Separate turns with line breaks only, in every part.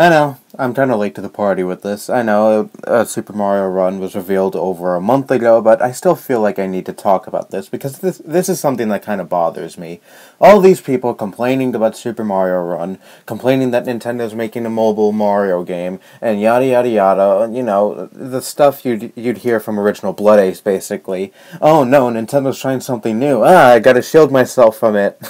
I know, I'm kind of late to the party with this. I know Super Mario Run was revealed over a month ago, but I still feel like I need to talk about this because this is something that kind of bothers me. All these people complaining about Super Mario Run, complaining that Nintendo's making a mobile Mario game, and yada yada yada, you know, the stuff you'd hear from original Blood Ace, basically. Oh no, Nintendo's trying something new. I gotta shield myself from it.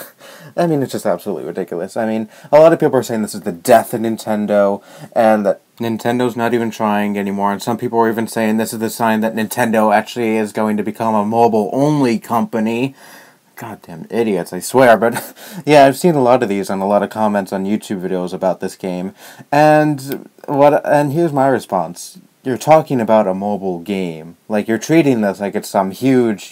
I mean, it's just absolutely ridiculous. I mean, a lot of people are saying this is the death of Nintendo, and that Nintendo's not even trying anymore, and some people are even saying this is the sign that Nintendo actually is going to become a mobile-only company. Goddamn idiots, I swear, but yeah, I've seen a lot of these and a lot of comments on YouTube videos about this game, and here's my response. You're talking about a mobile game. Like, you're treating this like it's some huge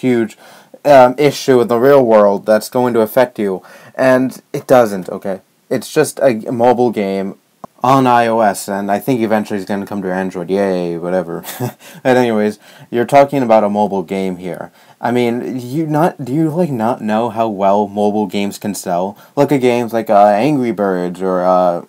issue in the real world that's going to affect you, and it doesn't, okay? It's just a mobile game on iOS, and I think eventually it's going to come to Android, yay, whatever. But anyways, you're talking about a mobile game here. I mean, do you not know how well mobile games can sell? Look at games like Angry Birds, or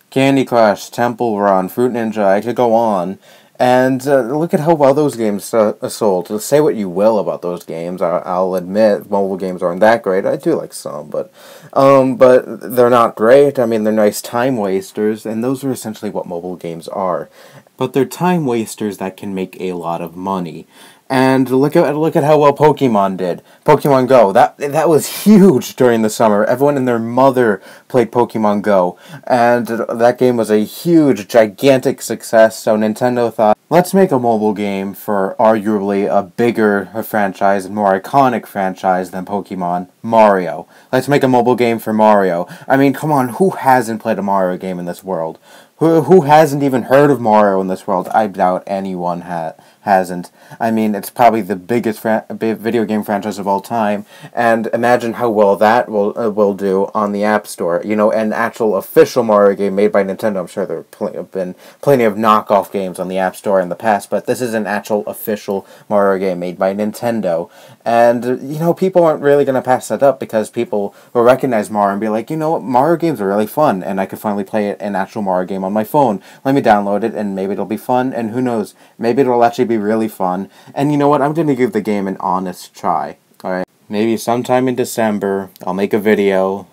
Candy Crush, Temple Run, Fruit Ninja, I could go on. And look at how well those games sold. Say what you will about those games. I'll admit mobile games aren't that great. I do like some, but they're not great. I mean, they're nice time wasters, and those are essentially what mobile games are. But they're time wasters that can make a lot of money. And look at how well Pokemon did. Pokemon Go, that was huge during the summer. Everyone and their mother played Pokemon Go, and that game was a huge, gigantic success. So Nintendo thought, let's make a mobile game for arguably a bigger franchise and more iconic franchise than Pokemon, Mario. Let's make a mobile game for Mario. I mean, come on, who hasn't played a Mario game in this world? Who hasn't even heard of Mario in this world? I doubt anyone hasn't. I mean, it's probably the biggest video game franchise of all time, and imagine how well that will do on the App Store. You know, an actual official Mario game made by Nintendo. I'm sure there have been plenty of knockoff games on the App Store in the past, but this is an actual official Mario game made by Nintendo. And, you know, people aren't really going to pass that up because people will recognize Mario and be like, you know what, Mario games are really fun, and I could finally play an actual Mario game on my phone. Let me download it, and maybe it'll be fun, and who knows, maybe it'll actually be really fun. And you know what, I'm going to give the game an honest try. Alright, maybe sometime in December, I'll make a video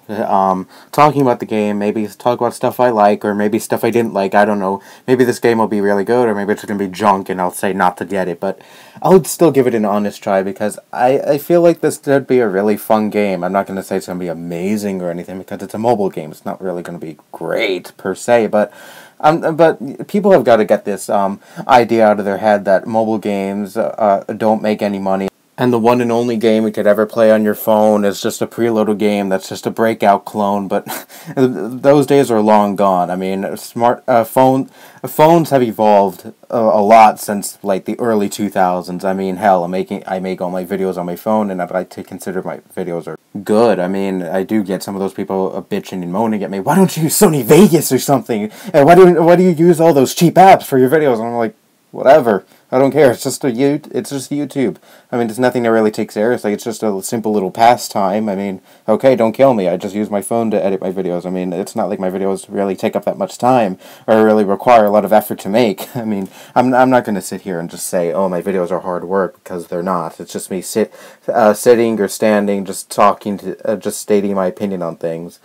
talking about the game, maybe talk about stuff I like, or maybe stuff I didn't like, I don't know. Maybe this game will be really good, or maybe it's going to be junk, and I'll say not to get it, but I'll still give it an honest try, because I feel like this could be a really fun game. I'm not going to say it's going to be amazing or anything, because it's a mobile game. It's not really going to be great, per se, but people have got to get this idea out of their head that mobile games don't make any money. And the one and only game you could ever play on your phone is just a preloaded game that's just a breakout clone, but those days are long gone. I mean, phones have evolved a lot since, like, the early 2000s. I mean, hell, I make all my videos on my phone, and I'd like to consider my videos are good. I mean, I do get some of those people bitching and moaning at me, why don't you use Sony Vegas or something? And why do you use all those cheap apps for your videos? And I'm like, whatever. I don't care. It's just YouTube. I mean, there's nothing to really take seriously. It's just a simple little pastime. I mean, okay, don't kill me. I just use my phone to edit my videos. I mean, it's not like my videos really take up that much time or really require a lot of effort to make. I mean, I'm not going to sit here and just say, oh, my videos are hard work, because they're not. It's just me sitting or standing, just talking just stating my opinion on things.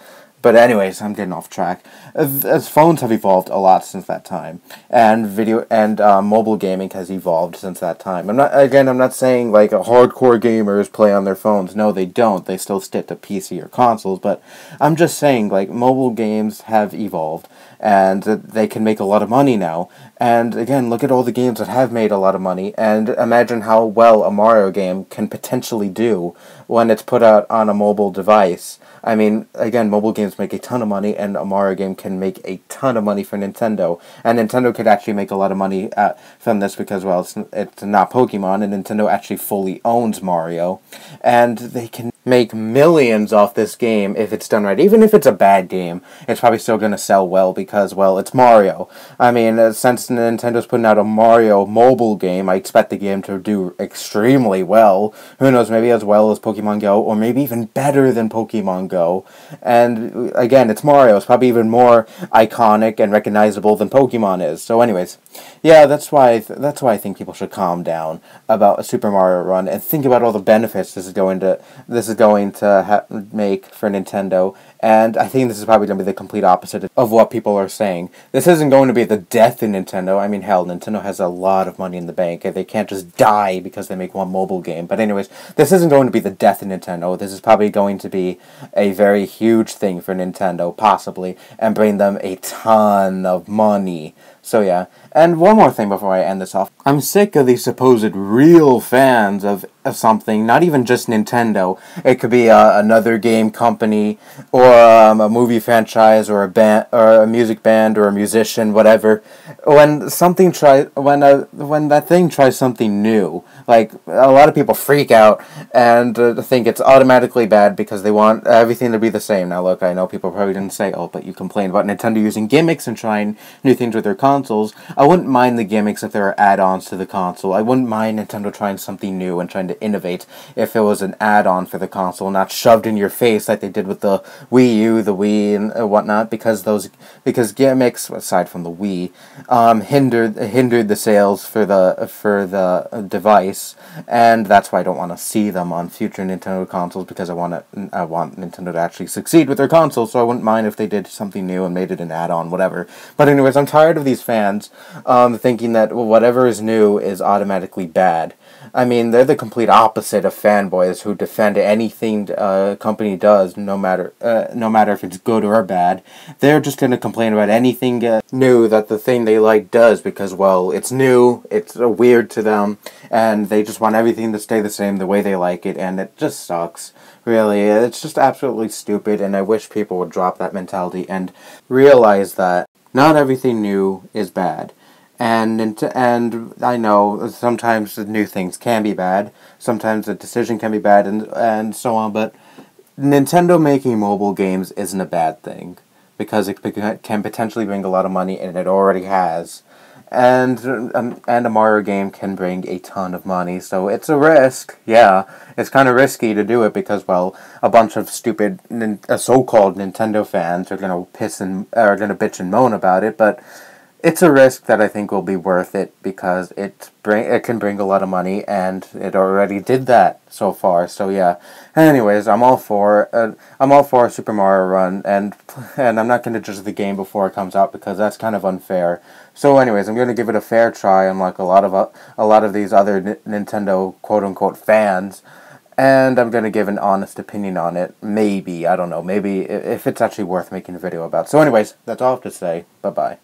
But anyways, I'm getting off track. As phones have evolved a lot since that time, and mobile gaming has evolved since that time. I'm not saying like hardcore gamers play on their phones. No, they don't. They still stick to PC or consoles. But I'm just saying, like, mobile games have evolved, and they can make a lot of money now. And again, look at all the games that have made a lot of money, and imagine how well a Mario game can potentially do when it's put out on a mobile device. I mean, again, mobile games make a ton of money, and a Mario game can make a ton of money for Nintendo. And Nintendo could actually make a lot of money from this because, well, it's not Pokemon, and Nintendo actually fully owns Mario. And they can make millions off this game if it's done right. Even if it's a bad game, it's probably still going to sell well because, well, it's Mario. I mean, since Nintendo's putting out a Mario mobile game, I expect the game to do extremely well. Who knows, maybe as well as Pokemon Go, or maybe even better than Pokemon Go. And, again, it's Mario. It's probably even more iconic and recognizable than Pokemon is. So anyways, yeah, that's why I think people should calm down about a Super Mario Run and think about all the benefits this is going to make for Nintendo. And I think this is probably going to be the complete opposite of what people are saying. This isn't going to be the death of Nintendo. I mean, hell, Nintendo has a lot of money in the bank. They can't just die because they make one mobile game. But anyways, this isn't going to be the death of Nintendo. This is probably going to be a very huge thing for Nintendo, possibly, and bring them a ton of money. So yeah, and one more thing before I end this off. I'm sick of these supposed real fans of something, not even just Nintendo. It could be another game company, or a movie franchise, or a band, or a music band, or a musician, whatever. When that thing tries something new, like, a lot of people freak out and think it's automatically bad because they want everything to be the same. Now look, I know people probably didn't say, oh, but you complain about Nintendo using gimmicks and trying new things with their consoles. I wouldn't mind the gimmicks if there were add-ons to the console. I wouldn't mind Nintendo trying something new and trying to innovate if it was an add-on for the console, not shoved in your face like they did with the Wii U, the Wii, and whatnot, because gimmicks, aside from the Wii, hindered the sales for the device, and that's why I don't want to see them on future Nintendo consoles, because I want Nintendo to actually succeed with their console. So I wouldn't mind if they did something new and made it an add-on, whatever. But anyways, I'm tired of these fans thinking that whatever is new is automatically bad. I mean, they're the complete opposite of fanboys who defend anything a company does, no matter if it's good or bad. They're just going to complain about anything new that the thing they like does because, well, it's new, it's weird to them, and they just want everything to stay the same the way they like it, and it just sucks. Really, it's just absolutely stupid, and I wish people would drop that mentality and realize that not everything new is bad. And I know sometimes the new things can be bad, sometimes the decision can be bad, and so on, but Nintendo making mobile games isn't a bad thing, because it can potentially bring a lot of money, and it already has. And a Mario game can bring a ton of money, so it's a risk. Yeah, it's kind of risky to do it because, well, a bunch of stupid so-called Nintendo fans are gonna bitch and moan about it, but it's a risk that I think will be worth it because it can bring a lot of money, and it already did that so far. So yeah. Anyways, I'm all for a Super Mario Run, and I'm not going to judge the game before it comes out because that's kind of unfair. So anyways, I'm going to give it a fair try, unlike a lot of these other Nintendo quote unquote fans. And I'm going to give an honest opinion on it. Maybe, I don't know, maybe if it's actually worth making a video about. So anyways, that's all I have to say. Bye-bye.